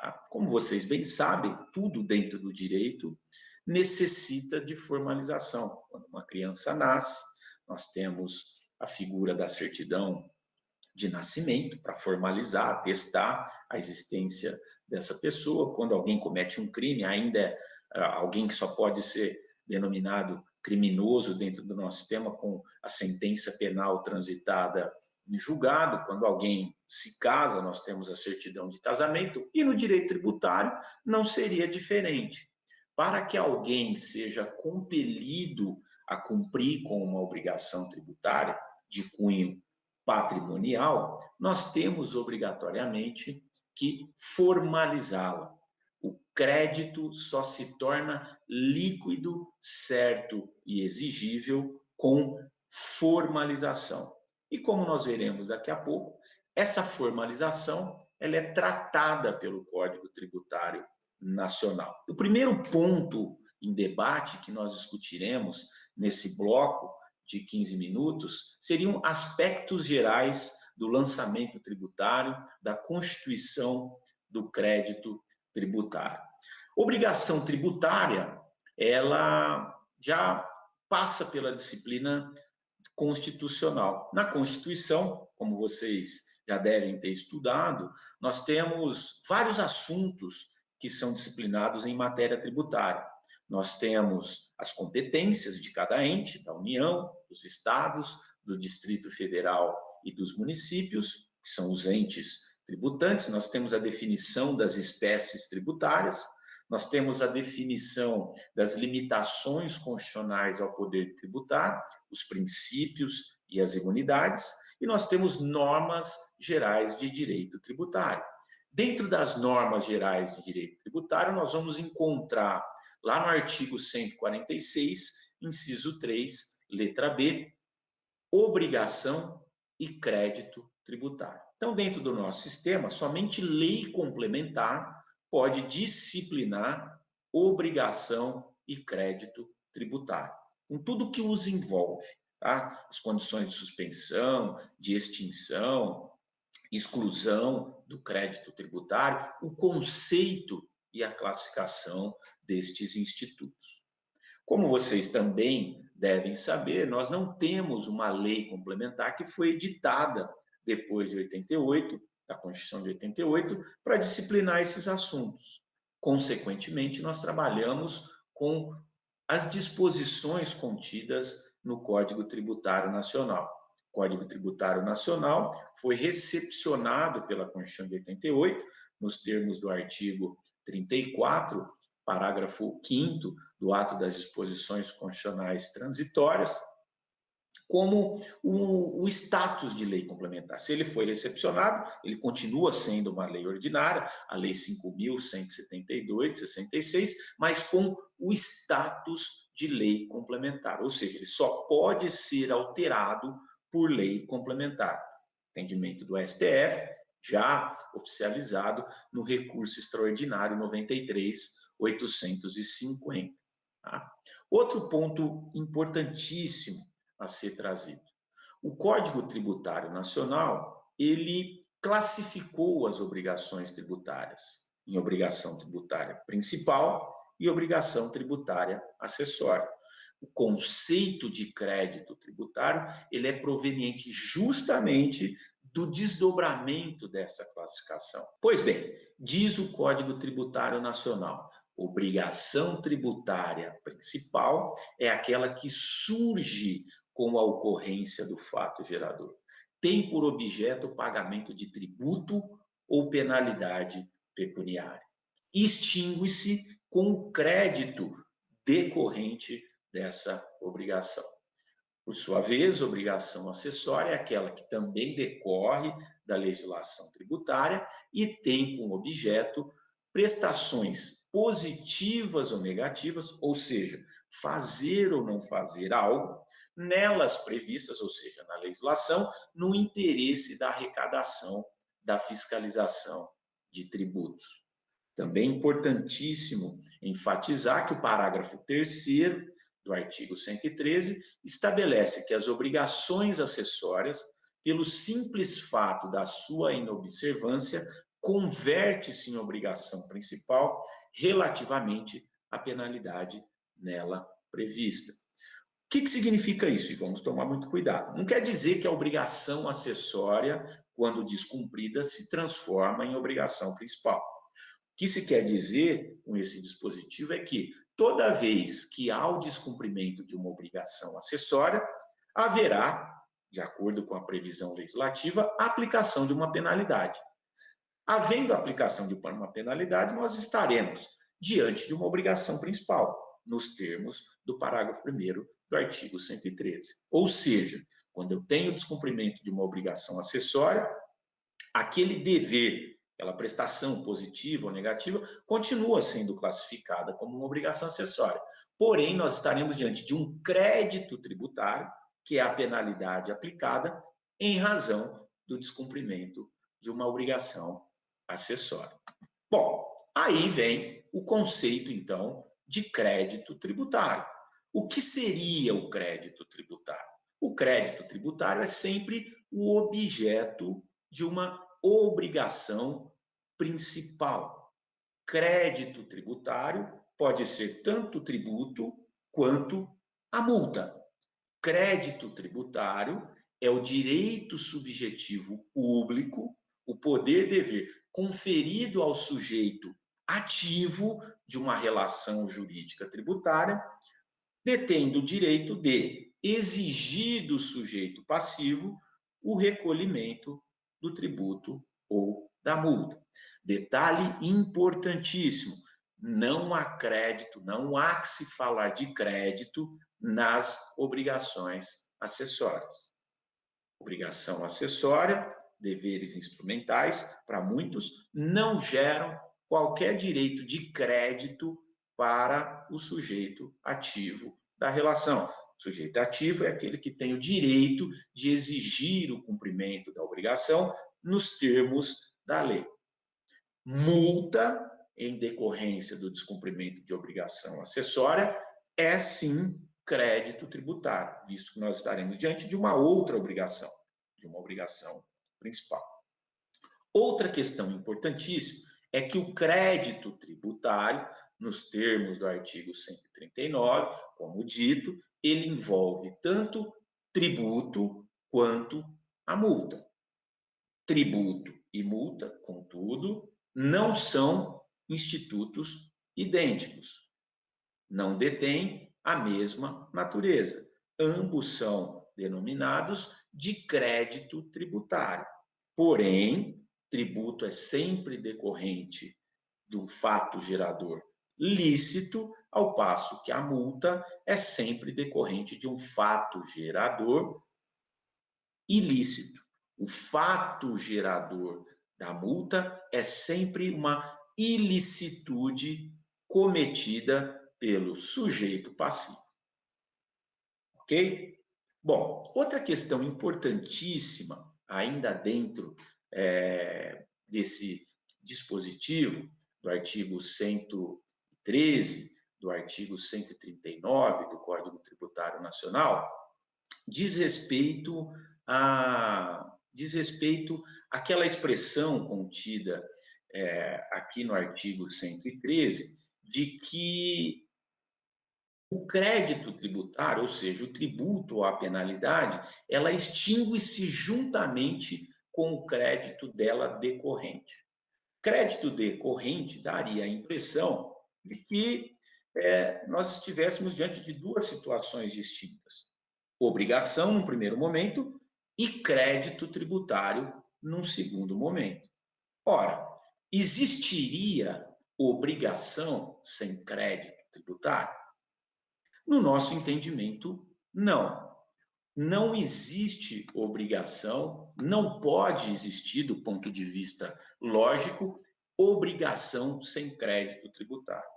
Tá? Como vocês bem sabem, tudo dentro do direito necessita de formalização. Quando uma criança nasce, nós temos a figura da certidão de nascimento para formalizar, atestar a existência dessa pessoa. Quando alguém comete um crime, ainda é alguém que só pode ser denominado criminoso dentro do nosso sistema com a sentença penal transitada em julgado. Quando alguém se casa, nós temos a certidão de casamento, e no direito tributário não seria diferente. Para que alguém seja compelido a cumprir com uma obrigação tributária de cunho patrimonial, nós temos obrigatoriamente que formalizá-la. O crédito só se torna líquido, certo e exigível com formalização. E como nós veremos daqui a pouco, essa formalização ela é tratada pelo Código Tributário Nacional. O primeiro ponto em debate que nós discutiremos nesse bloco de 15 minutos seriam aspectos gerais do lançamento tributário, da constituição do crédito tributário. Obrigação tributária, ela já passa pela disciplina constitucional. Na Constituição, como vocês já devem ter estudado, nós temos vários assuntos que são disciplinados em matéria tributária. Nós temos as competências de cada ente, da União, dos estados, do Distrito Federal e dos municípios, que são os entes tributantes. Nós temos a definição das espécies tributárias, nós temos a definição das limitações constitucionais ao poder tributário, os princípios e as imunidades, e nós temos normas gerais de direito tributário. Dentro das normas gerais de direito tributário, nós vamos encontrar lá no artigo 146, inciso 3, letra B, obrigação e crédito tributário. Então, dentro do nosso sistema, somente lei complementar pode disciplinar obrigação e crédito tributário, com tudo que os envolve, tá? As condições de suspensão, de extinção, exclusão do crédito tributário, o conceito e a classificação destes institutos. Como vocês também devem saber, nós não temos uma lei complementar que foi editada depois de 88, da Constituição de 88, para disciplinar esses assuntos. Consequentemente, nós trabalhamos com as disposições contidas no Código Tributário Nacional. O Código Tributário Nacional foi recepcionado pela Constituição de 88, nos termos do artigo 34, parágrafo 5º do ato das disposições constitucionais transitórias, como o status de lei complementar. Se ele foi recepcionado, ele continua sendo uma lei ordinária, a Lei 5.172, 66, mas com o status de lei complementar, ou seja, ele só pode ser alterado por lei complementar. Entendimento do STF, já oficializado no recurso extraordinário 93.850. Tá? Outro ponto importantíssimo a ser trazido. O Código Tributário Nacional, ele classificou as obrigações tributárias em obrigação tributária principal e obrigação tributária acessória. O conceito de crédito tributário, ele é proveniente justamente do desdobramento dessa classificação. Pois bem, diz o Código Tributário Nacional, obrigação tributária principal é aquela que surge com a ocorrência do fato gerador. Tem por objeto o pagamento de tributo ou penalidade pecuniária. Extingue-se com o crédito decorrente dessa obrigação. Por sua vez, obrigação acessória é aquela que também decorre da legislação tributária e tem como objeto prestações positivas ou negativas, ou seja, fazer ou não fazer algo, nelas previstas, ou seja, na legislação, no interesse da arrecadação, da fiscalização de tributos. Também é importantíssimo enfatizar que o parágrafo 3º do artigo 113 estabelece que as obrigações acessórias, pelo simples fato da sua inobservância, converte-se em obrigação principal relativamente à penalidade nela prevista. O que significa isso? E vamos tomar muito cuidado. Não quer dizer que a obrigação acessória, quando descumprida, se transforma em obrigação principal. O que se quer dizer com esse dispositivo é que toda vez que há o descumprimento de uma obrigação acessória, haverá, de acordo com a previsão legislativa, a aplicação de uma penalidade. Havendo a aplicação de uma penalidade, nós estaremos diante de uma obrigação principal, nos termos do parágrafo 1º do artigo 113. Ou seja, quando eu tenho descumprimento de uma obrigação acessória, aquele dever, aquela prestação positiva ou negativa, continua sendo classificada como uma obrigação acessória. Porém, nós estaremos diante de um crédito tributário, que é a penalidade aplicada em razão do descumprimento de uma obrigação acessória. Bom, aí vem o conceito, então, de crédito tributário. O que seria o crédito tributário? O crédito tributário é sempre o objeto de uma obrigação principal. Crédito tributário pode ser tanto o tributo quanto a multa. Crédito tributário é o direito subjetivo público, o poder-dever conferido ao sujeito ativo de uma relação jurídica tributária, detendo o direito de exigir do sujeito passivo o recolhimento do tributo ou da multa. Detalhe importantíssimo: não há crédito, não há que se falar de crédito nas obrigações acessórias. Obrigação acessória, deveres instrumentais, para muitos, não geram qualquer direito de crédito para o sujeito ativo da relação. O sujeito ativo é aquele que tem o direito de exigir o cumprimento da obrigação nos termos da lei. Multa, em decorrência do descumprimento de obrigação acessória, é sim crédito tributário, visto que nós estaremos diante de uma outra obrigação, de uma obrigação principal. Outra questão importantíssima é que o crédito tributário, nos termos do artigo 139, como dito, ele envolve tanto tributo quanto a multa. Tributo e multa, contudo, não são institutos idênticos, não detêm a mesma natureza. Ambos são denominados de crédito tributário. Porém, tributo é sempre decorrente do fato gerador lícito, ao passo que a multa é sempre decorrente de um fato gerador ilícito. O fato gerador da multa é sempre uma ilicitude cometida pelo sujeito passivo. Ok? Bom, outra questão importantíssima, ainda dentro desse dispositivo, do artigo 113, do artigo 139 do Código Tributário Nacional, diz respeito àquela expressão contida aqui no artigo 113, de que o crédito tributário, ou seja, o tributo ou a penalidade, ela extingue-se juntamente com o crédito dela decorrente. Crédito decorrente daria a impressão de que nós estivéssemos diante de duas situações distintas. Obrigação, num primeiro momento, e crédito tributário, num segundo momento. Ora, existiria obrigação sem crédito tributário? No nosso entendimento, não. Não existe obrigação, não pode existir, do ponto de vista lógico, obrigação sem crédito tributário.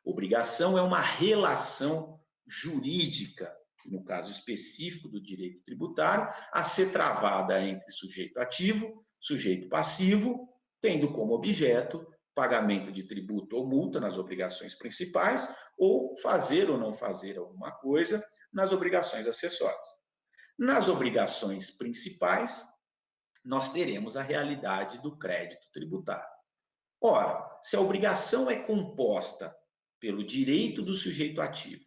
Obrigação é uma relação jurídica, no caso específico do direito tributário, a ser travada entre sujeito ativo, sujeito passivo, tendo como objeto pagamento de tributo ou multa nas obrigações principais, ou fazer ou não fazer alguma coisa nas obrigações acessórias. Nas obrigações principais, nós teremos a realidade do crédito tributário. Ora, se a obrigação é composta pelo direito do sujeito ativo,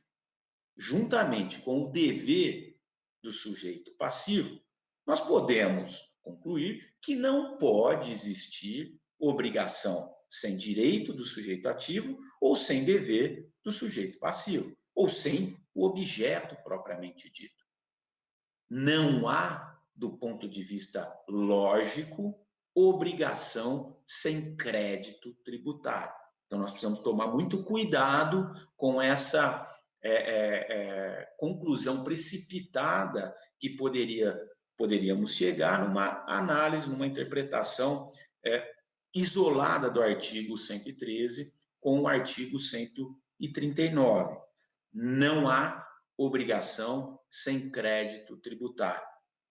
juntamente com o dever do sujeito passivo, nós podemos concluir que não pode existir obrigação sem direito do sujeito ativo ou sem dever do sujeito passivo, ou sem o objeto propriamente dito. Não há, do ponto de vista lógico, obrigação sem crédito tributário. Então, nós precisamos tomar muito cuidado com essa conclusão precipitada que poderíamos chegar numa análise, numa interpretação isolada do artigo 113 com o artigo 139. Não há obrigação sem crédito tributário.